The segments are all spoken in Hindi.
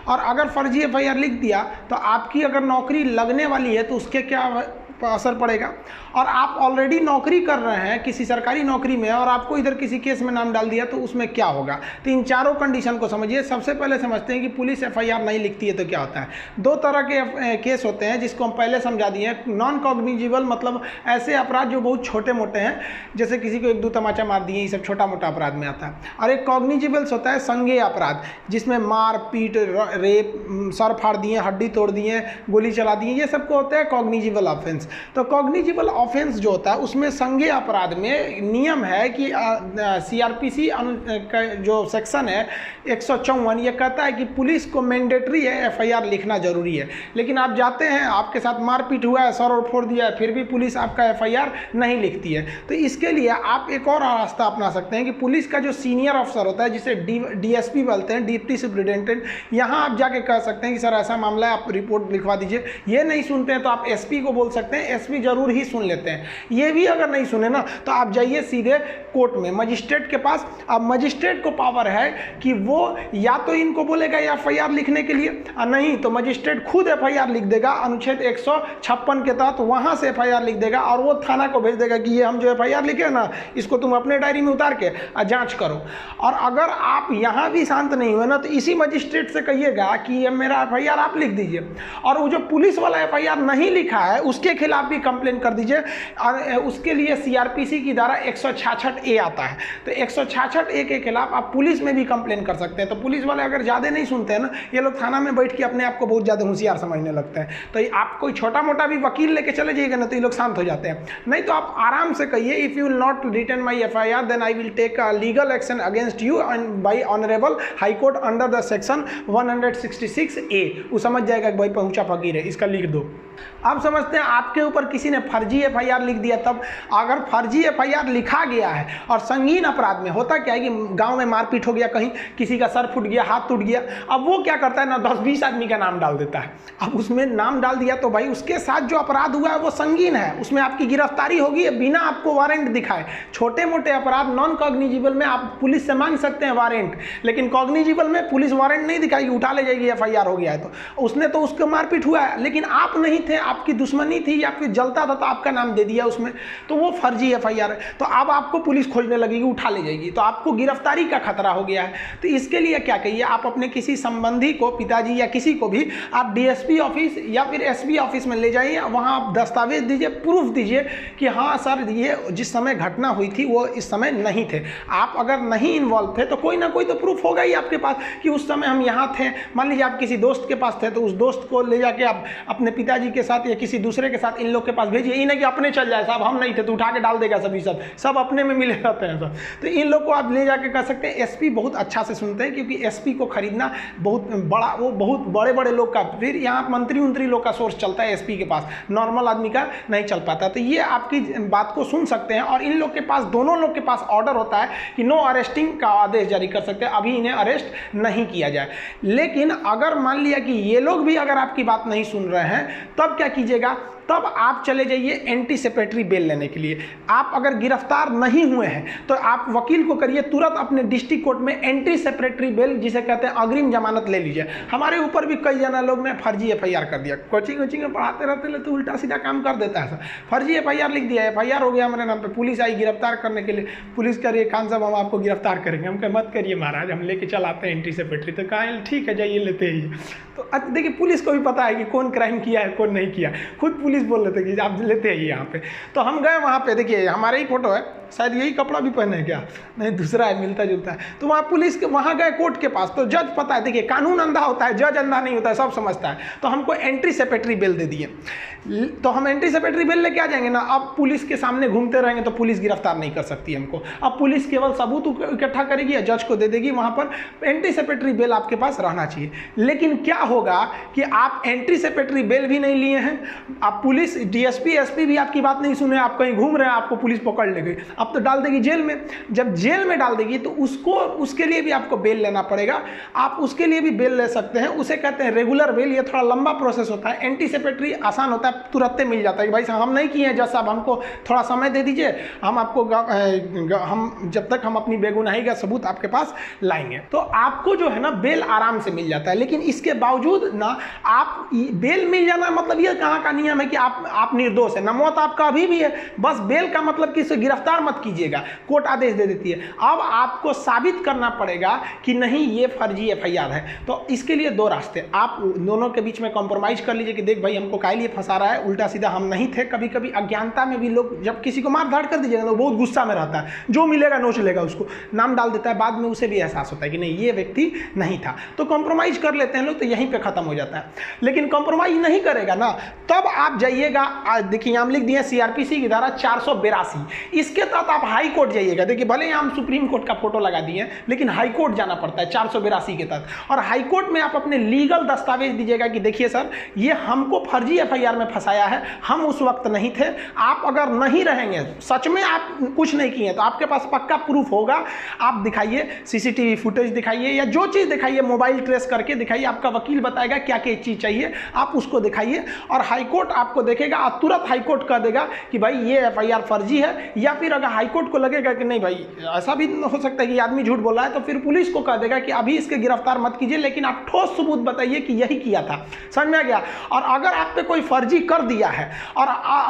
और अगर फर्जी एफआईआर लिख दिया तो आपकी अगर नौकरी लगने वाली है तो उसके क्या असर पड़ेगा। और आप ऑलरेडी नौकरी कर रहे हैं किसी सरकारी नौकरी में और आपको इधर किसी केस में नाम डाल दिया तो उसमें क्या होगा। तो इन चारों कंडीशन को समझिए। सबसे पहले समझते हैं कि पुलिस एफआईआर नहीं लिखती है तो क्या होता है। दो तरह के केस होते हैं जिसको हम पहले समझा दिए हैं। नॉन कॉग्निजिबल मतलब ऐसे अपराध जो बहुत छोटे मोटे हैं, जैसे किसी को एक दो तमाचा मार दिए, ये सब छोटा मोटा अपराध में आता है। और एक कॉग्निजिबल्स होता है संज्ञेय अपराध, जिसमें मार पीट, रेप, सर फाड़ दिए, हड्डी तोड़ दिए, गोली चला दिए, ये सबको होता है कॉग्निजिबल ऑफेंस। तो कॉग्निजिबल ऑफेंस जो होता है उसमें संज्ञेय अपराध में नियम है कि सीआरपीसी का जो सेक्शन है 154, ये कहता है कि पुलिस को मैंडेटरी है एफआईआर लिखना जरूरी है। लेकिन आप जाते हैं, आपके साथ मारपीट हुआ है, सर और फोड़ दिया है, फिर भी पुलिस आपका एफआईआर नहीं लिखती है। तो इसके लिए आप एक और रास्ता अपना सकते हैं कि पुलिस का जो सीनियर अफसर होता है, जिसे डीएसपी बोलते हैं, डिप्टी सुपरिटेंडेंट, यहाँ आप जाके कह सकते हैं कि सर ऐसा मामला है, आप रिपोर्ट लिखवा दीजिए। ये नहीं सुनते हैं तो आप एसपी को बोल सकते हैं, एसपी जरूर ही सुन लेते हैं। ये भी अगर नहीं सुने ना तो आप जाइए सीधे कोर्ट में, मजिस्ट्रेट के पास। अब मजिस्ट्रेट को पावर है कि वो या तो इनको बोलेगा एफआईआर लिखने के लिए, और नहीं तो मजिस्ट्रेट खुद एफआईआर लिख देगा अनुच्छेद 156 के तहत, वहां से एफआईआर लिख देगा और वो थाना को भेज देगा कि ये हम जो एफआईआर लिखे ना, इसको तुम अपने डायरी में उतार के जांच करो। और अगर आप यहां भी शांत नहीं हुए ना तो इसी मजिस्ट्रेट से कहिएगा कि ये मेरा एफआईआर आप लिख दीजिए, और वो जो पुलिस वाला एफआईआर नहीं लिखा है उसके खिलाफ भी कंप्लेन कर दीजिए। और उसके लिए सीआरपीसी की धारा 166A आता है। तो 166A के खिलाफ आप पुलिस में भी कंप्लेन कर सकते हैं। तो पुलिस वाले अगर ज़्यादा नहीं सुनते हैं ना, ये लोग थाना में बैठ के अपने आप को बहुत ज़्यादा होशियार समझने लगते हैं। तो आप कोई छोटा मोटा भी वकील लेके चले जाइएगा ना तो ये लोग शांत हो जाते हैं। नहीं तो आप आराम से कहिए, if you will not return my FIR then I will take legal action against you and by honourable high court under the section 166A। वो समझ जाएगा कि भाई पहुंचा फकीर है, इसका लिख दो। आप समझते हैं आपके ऊपर किसी ने फर्जी एफआईआर लिख दिया, तब अगर फर्जी एफआईआर लिखा गया है और संगीन अपराध में होता क्या है कि गांव में मारपीट हो गया, कहीं किसी का सर फूट गया, हाथ टूट गया, अब वो क्या करता है ना 10-20 आदमी का नाम डाल देता है। अब उसमें नाम डाल दिया तो भाई उसके साथ जो अपराध हुआ है वो संगीन है, उसमें आपकी गिरफ्तारी होगी बिना आपको वारंट दिखाए। छोटे मोटे अपराध नॉन कॉग्निजिबल में आप पुलिस से मांग सकते हैं वारंट, लेकिन कॉग्निजिबल में पुलिस वारंट नहीं दिखाएगी, उठा ले जाएगी एफआईआर हो गया है। तो उसने तो उसको मारपीट हुआ है लेकिन आप नहीं थे, आपकी दुश्मनी थी या फिर जलता था तो आपका नाम दे दिया उसमें, तो वो फर्जी एफआईआर है। तो अब आपको पुलिस खोजने लगेगी, उठा ले जाएगी, तो आपको गिरफ्तारी का खतरा हो गया है। तो इसके लिए क्या कहिए, आप अपने किसी संबंधी को, पिताजी या किसी को भी आप डीएसपी ऑफिस या फिर एसपी ऑफिस में ले जाइए, वहाँ आप दस्तावेज दीजिए, प्रूफ दीजिए कि हाँ सर ये जिस समय घटना हुई थी वो इस समय नहीं थे। आप अगर नहीं इन्वॉल्व थे तो कोई ना कोई तो प्रूफ होगा ही आपके पास कि उस समय हम यहाँ थे। मान लीजिए आप किसी दोस्त के पास थे तो उस दोस्त को ले जाके आप अपने पिताजी के साथ या किसी दूसरे के साथ इन लोग के पास भेजिए। ये नहीं कि अपने चल जाए, साहब हम नहीं थे तो उठा के डाल देगा सभी, सब अपने में मिले रहते हैं सब। तो इन लोग को आप ले जाके कर सकते हैं। एसपी बहुत अच्छा से सुनते हैं क्योंकि एसपी को खरीदना बहुत बड़ा, वो बहुत बड़े बड़े लोग का, फिर यहाँ मंत्री उंत्री लोग का सोर्स चलता है एसपी के पास, नॉर्मल आदमी का नहीं चल पाता। तो ये आपकी बात को सुन सकते हैं और इन लोग के पास, दोनों लोग के पास ऑर्डर होता है कि नो अरेस्टिंग का आदेश जारी कर सकते हैं, अभी इन्हें अरेस्ट नहीं किया जाए। लेकिन अगर मान लिया कि ये लोग भी अगर आपकी बात नहीं सुन रहे हैं तब क्या कीजिएगा, तब आप चले जाइए एंटीसिपेटरी बेल लेने के लिए। आप अगर गिरफ्तार नहीं हुए हैं तो आप वकील को करिए तुरंत अपने डिस्ट्रिक्ट कोर्ट में एंटीसिपेटरी बेल, जिसे कहते हैं अग्रिम जमानत, ले लीजिए। हमारे ऊपर भी कई जना लोग ने फर्जी एफआईआर कर दिया, कोचिंग में पढ़ाते रहते तो उल्टा सीधा काम कर देता है सर। फर्जी एफआईआर लिख दिया, एफआईआर हो गया हमारे नाम पे, पुलिस आई गिरफ्तार करने के लिए, पुलिस कह रही है खान साहब हम आपको गिरफ्तार करेंगे। हम कहे मत करिए महाराज, हम लेके चलाते हैं एंटीसिपेटरी। तो कहा ठीक है जाइए लेते ही। तो देखिए पुलिस को भी पता है कि कौन क्राइम किया है कौन नहीं किया, खुद पुलिस बोल रहे थे कि आप लेते आइए यहाँ पे। तो हम गए वहाँ पे, देखिए हमारे ही फोटो है, शायद यही कपड़ा भी पहने हैं क्या, नहीं दूसरा है, मिलता जुलता है। तो वहाँ पुलिस के, वहाँ गए कोर्ट के पास, तो जज पता है, देखिए कानून अंधा होता है, जज अंधा नहीं होता है, सब समझता है। तो हमको एंटीसिपेटरी बेल दे दिए, तो हम एंटीसिपेटरी बेल लेके आ जाएंगे ना। अब पुलिस के सामने घूमते रहेंगे तो पुलिस गिरफ्तार नहीं कर सकती हमको। अब पुलिस केवल सबूत इकट्ठा करेगी या जज को दे देगी, वहाँ पर एंटीसिपेटरी बेल आपके पास रहना चाहिए। लेकिन क्या होगा कि आप एंटीसिपेटरी बेल भी नहीं लिए हैं, आप पुलिस, डीएसपी, एसपी भी आपकी बात नहीं सुने, आप कहीं घूम रहे हैं, आपको पुलिस पकड़ ले गई। अब तो डाल देगी जेल में। जब जेल में डाल देगी तो उसके लिए भी आपको बेल लेना पड़ेगा। आप उसके लिए भी बेल ले सकते हैं, उसे कहते हैं रेगुलर बेल। ये थोड़ा लंबा प्रोसेस होता है। एंटीसिपेटरी आसान होता है, तुरंत मिल जाता है कि भाई साहब हम नहीं किए हैं जज साहब, हमको थोड़ा समय दे दीजिए, हम आपको हम जब तक हम अपनी बेगुनाही का सबूत आपके पास लाएंगे। तो आपको जो है ना बेल आराम से मिल जाता है। लेकिन इसके बावजूद ना आप बेल मिल जाना मतलब ये कहाँ का नियम है कि आप निर्दोष है ना, मौत आपका अभी भी है, बस बेल का मतलब कि इसे गिरफ्तार मत कीजिएगा, कोर्ट आदेश दे देती है। अब आपको साबित करना पड़ेगा कि नहीं ये फर्जी एफआईआर है। तो इसके लिए दो रास्ते, आप दोनों के बीच में कॉम्प्रोमाइज कर लीजिए कि देख भाई हमको काहे लिए फंसा रहा है, उल्टा सीधा हम नहीं थे। कभी कभी अज्ञानता में भी लोग जब किसी को मार धाड़ कर दीजिएगा तो बहुत गुस्सा में रहता है, जो मिलेगा नोच लेगा, उसको नाम डाल देता है, बाद में उसे भी एहसास होता है कि नहीं ये व्यक्ति नहीं था। तो कॉम्प्रोमाइज कर लेते हैं लोग, तो यहीं पे खत्म हो जाता है। लेकिन कॉम्प्रोमाइज नहीं करेगा ना, तब आप जाइएगा, देखिए यहाँ लिख दिए सीआरपीसी की धारा 482, इसके तहत आप हाई कोर्ट जाइएगा। देखिए भले हम सुप्रीम कोर्ट का फोटो लगा दिए, लेकिन हाई कोर्ट जाना पड़ता है 482 के तहत। और हाई कोर्ट में आप अपने लीगल दस्तावेज दीजिएगा कि देखिए सर ये हमको फर्जी एफआईआर में फंसाया है, हम उस वक्त नहीं थे। आप अगर नहीं रहेंगे, सच में आप कुछ नहीं किए, तो आपके पास पक्का प्रूफ होगा, आप दिखाइए, सीसीटीवी फुटेज दिखाइए या जो चीज़ दिखाइए, मोबाइल ट्रेस करके दिखाइए, आपका वकील बताएगा क्या क्या चीज़ चाहिए, आप उसको दिखाइए और हाईकोर्ट आपको देखेगा और तुरंत हाईकोर्ट कह देगा कि भाई ये एफआईआर फर्जी है। या फिर अगर हाईकोर्ट को लगेगा कि नहीं भाई ऐसा भी हो सकता है कि आदमी झूठ बोल रहा है, तो फिर पुलिस को कह देगा कि अभी इसके गिरफ्तार मत कीजिए, लेकिन आप ठोस सबूत बताइए कि यही किया था। समझ में आ गया? और अगर आप पे कोई फर्जी कर दिया है और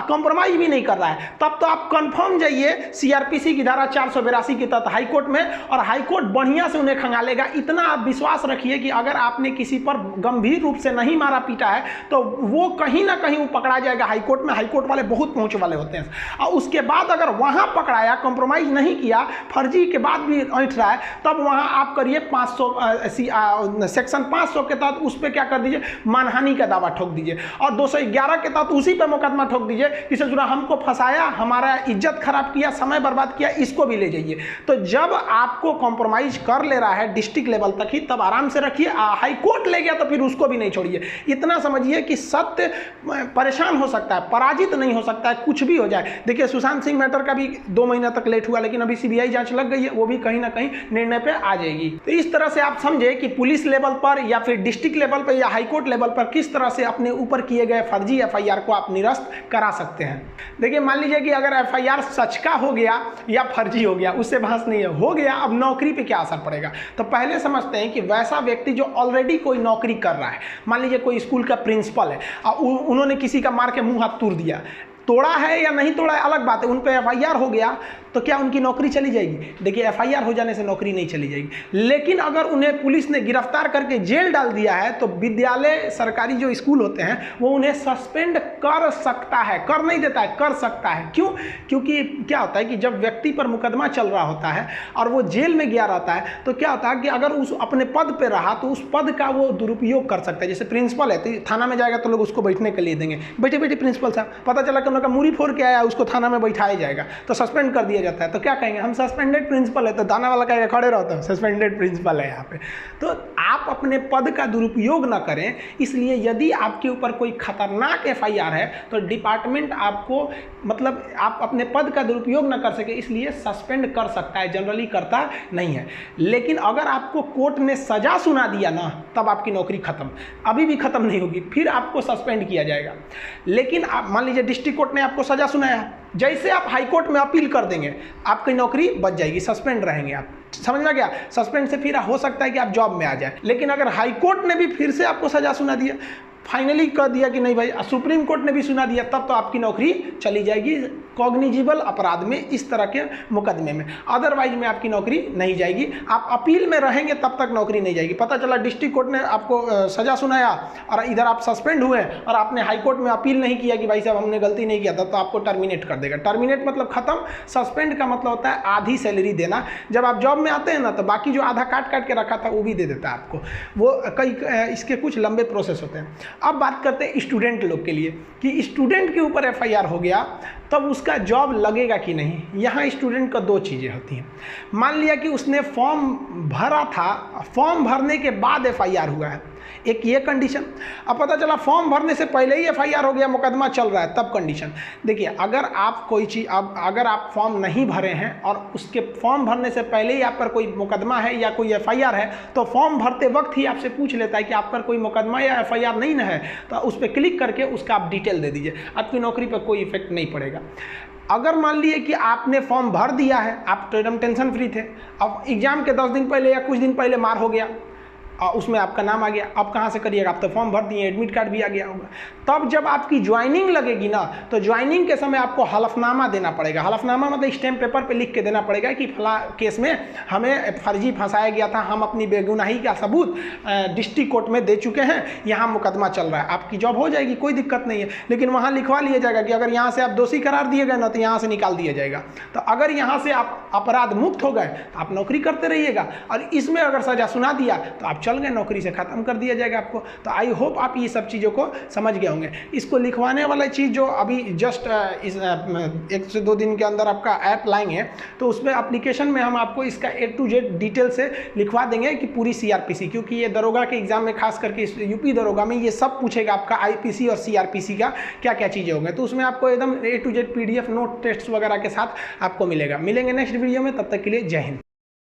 कॉम्प्रोमाइज भी नहीं कर रहा है, तब तो आप कंफर्म जाइए सीआरपीसी की धारा 482 के तहत हाईकोर्ट में, और हाईकोर्ट बढ़िया से उन्हें खंगालेगा। इतना आप विश्वास रखिए कि अगर आपने किसी पर गंभीर रूप से नहीं मारा पीटा है तो वो कहीं ना कहीं वो पकड़ा जाएगा हाईकोर्ट में। हाईकोर्ट वाले बहुत पहुंच वाले होते हैं। और उसके बाद अगर वहां पकड़ाया, कॉम्प्रोमाइज नहीं किया, फर्जी के बाद भी ऐंठ रहा है, तब वहां आप करिए 500 सेक्शन 500 के तहत उस पर क्या कर दीजिए, मानहानि का दावा ठोक दीजिए। और 211 के तहत उसी पर मुकदमा ठोक दीजिए कि ससुरा हमको फंसाया, हमारा इज्जत खराब किया, समय बर्बाद किया, इसको भी ले जाइए। तो जब आपको कॉम्प्रोमाइज कर ले रहा है डिस्ट्रिक्ट लेवल तक ही, तब आराम से रखिए। हाई कोर्ट ले गया तो फिर उसको भी नहीं छोड़िए। इतना समझिए कि सत्य परेशान हो सकता है, पराजित नहीं हो सकता है, कुछ भी हो जाए। देखिए सुशांत सिंह मैटर का भी 2 महीना तक लेट हुआ, लेकिन अभी सीबीआई जांच लग गई है, वो भी कहीं ना कहीं निर्णय पे आ जाएगी। तो इस तरह से आप समझे कि पुलिस लेवल पर या फिर डिस्ट्रिक्ट लेवल पर या हाईकोर्ट लेवल पर किस तरह से अपने ऊपर किए गए फर्जी एफआईआर को आप निरस्त करा सकते हैं। देखिए मान लीजिए कि अगर एफआईआर सच का हो गया या फर्जी हो गया, उससे बहस नहीं है, हो गया, अब नौकरी पे क्या असर पड़ेगा। तो पहले समझते हैं कि वैसा व्यक्ति जो ऑलरेडी कोई नौकरी कर रहा है, मान लीजिए कोई स्कूल का प्रिंसिपल है और उन्होंने किसी का मार के मुंह हाथ तोड़ दिया, तोड़ा है या नहीं तोड़ा है अलग बात है, उन पे एफआईआर हो गया तो क्या उनकी नौकरी चली जाएगी? देखिए एफआईआर हो जाने से नौकरी नहीं चली जाएगी, लेकिन अगर उन्हें पुलिस ने गिरफ्तार करके जेल डाल दिया है तो विद्यालय, सरकारी जो स्कूल होते हैं, वो उन्हें सस्पेंड कर सकता है, कर नहीं देता है, कर सकता है। क्यों? क्योंकि क्या होता है कि जब व्यक्ति पर मुकदमा चल रहा होता है और वो जेल में गया रहता है, तो क्या होता है कि अगर उस अपने पद पर रहा तो उस पद का वो दुरुपयोग कर सकता है। जैसे प्रिंसिपल है तो थाना में जाएगा तो लोग उसको बैठने के लिए देंगे, बैठे बैठे प्रिंसिपल साहब, पता चला कि उनका मूरी फोड़ के आया, उसको थाना में बैठाया जाएगा तो सस्पेंड कर दिया जाता है। तो क्या कहेंगे, हम सस्पेंडेड प्रिंसिपल है, तो थाना वाला कहेगा खड़े रहता है, सस्पेंडेड प्रिंसिपल है यहाँ पे। तो आप अपने पद का दुरुपयोग ना करें, इसलिए यदि आपके ऊपर कोई खतरनाक एफआईआर है तो डिपार्टमेंट आपको, मतलब आप अपने पद का दुरुपयोग ना कर सके इसलिए सस्पेंड कर सकता है, जनरली करता नहीं है। लेकिन अगर आपको कोर्ट ने सजा सुना दिया ना, तब आपकी नौकरी खत्म, अभी भी खत्म नहीं होगी, फिर आपको सस्पेंड किया जाएगा। लेकिन आप मान लीजिए डिस्ट्रिक्ट कोर्ट ने आपको सजा सुनाया, जैसे आप हाई कोर्ट में अपील कर देंगे आपकी नौकरी बच जाएगी, सस्पेंड रहेंगे आप। समझ में गया? सस्पेंड से फिर हो सकता है कि आप जॉब में आ जाए। लेकिन अगर हाई कोर्ट ने भी फिर से आपको सजा सुना दिया, फाइनली कह दिया कि नहीं भाई, सुप्रीम कोर्ट ने भी सुना दिया, तब तो आपकी नौकरी चली जाएगी कॉग्निजिबल अपराध में, इस तरह के मुकदमे में। अदरवाइज में आपकी नौकरी नहीं जाएगी, आप अपील में रहेंगे तब तक नौकरी नहीं जाएगी। पता चला डिस्ट्रिक्ट कोर्ट ने आपको सजा सुनाया और इधर आप सस्पेंड हुए और आपने हाई कोर्ट में अपील नहीं किया कि भाई साहब हमने गलती नहीं किया था, तो आपको टर्मिनेट कर देगा। टर्मिनेट मतलब खत्म, सस्पेंड का मतलब होता है आधी सैलरी देना। जब आप जॉब में आते हैं ना, तो बाकी जो आधा काट काट के रखा था वो भी दे देता है आपको। वो कई इसके कुछ लंबे प्रोसेस होते हैं। अब बात करते हैं स्टूडेंट लोग के लिए कि स्टूडेंट के ऊपर एफआईआर हो गया तब उसका जॉब लगेगा कि नहीं। यहाँ स्टूडेंट का दो चीज़ें होती हैं। मान लिया कि उसने फॉर्म भरा था, फॉर्म भरने के बाद एफआईआर हुआ है, एक ये कंडीशन। अब पता चला फॉर्म भरने से पहले ही एफआईआर हो गया, मुकदमा चल रहा है, तब कंडीशन। देखिए, अगर आप कोई चीज़ अगर आप फॉर्म नहीं भरे हैं और उसके फॉर्म भरने से पहले ही आप पर कोई मुकदमा है या कोई एफआईआर है, तो फॉर्म भरते वक्त ही आपसे पूछ लेता है कि आप पर कोई मुकदमा या एफआईआर नहीं ना है, तो उस पर क्लिक करके उसका आप डिटेल दे दीजिए, आपकी नौकरी पर कोई इफेक्ट नहीं पड़ेगा। अगर मान लिए कि आपने फॉर्म भर दिया है, आप तो एकदम टेंशन फ्री थे, अब एग्जाम के 10 दिन पहले या कुछ दिन पहले मार हो गया, उसमें आपका नाम आ गया, अब कहाँ से करिएगा, आप तो फॉर्म भर दिए, एडमिट कार्ड भी आ गया होगा। तब जब आपकी ज्वाइनिंग लगेगी ना, तो ज्वाइनिंग के समय आपको हलफनामा देना पड़ेगा। हलफनामा मतलब स्टैम्प पेपर पे लिख के देना पड़ेगा कि फला केस में हमें फर्जी फंसाया गया था, हम अपनी बेगुनाही का सबूत डिस्ट्रिक्ट कोर्ट में दे चुके हैं, यहाँ मुकदमा चल रहा है। आपकी जॉब हो जाएगी, कोई दिक्कत नहीं है, लेकिन वहाँ लिखवा लिया जाएगा कि अगर यहाँ से आप दोषी करार दिए गए ना, तो यहाँ से निकाल दिया जाएगा। तो अगर यहाँ से आप अपराध मुक्त हो गए तो आप नौकरी करते रहिएगा, और इसमें अगर सजा सुना दिया तो आप चल गए, नौकरी से ख़त्म कर दिया जाएगा आपको। तो आई होप आप ये सब चीज़ों को समझ गए होंगे। इसको लिखवाने वाला चीज़ जो अभी जस्ट इस 1 से 2 दिन के अंदर आपका ऐप लाएंगे, तो उसमें एप्लीकेशन में हम आपको इसका A to Z डिटेल से लिखवा देंगे कि पूरी CRPC, क्योंकि ये दरोगा के एग्जाम में खास करके यूपी दरोगा में ये सब पूछेगा आपका IPC और CRPC का क्या क्या चीज़ें होंगे। तो उसमें आपको एकदम A to Z PDF note test वगैरह के साथ आपको मिलेंगे नेक्स्ट वीडियो में। तब तक के लिए जय हिंद।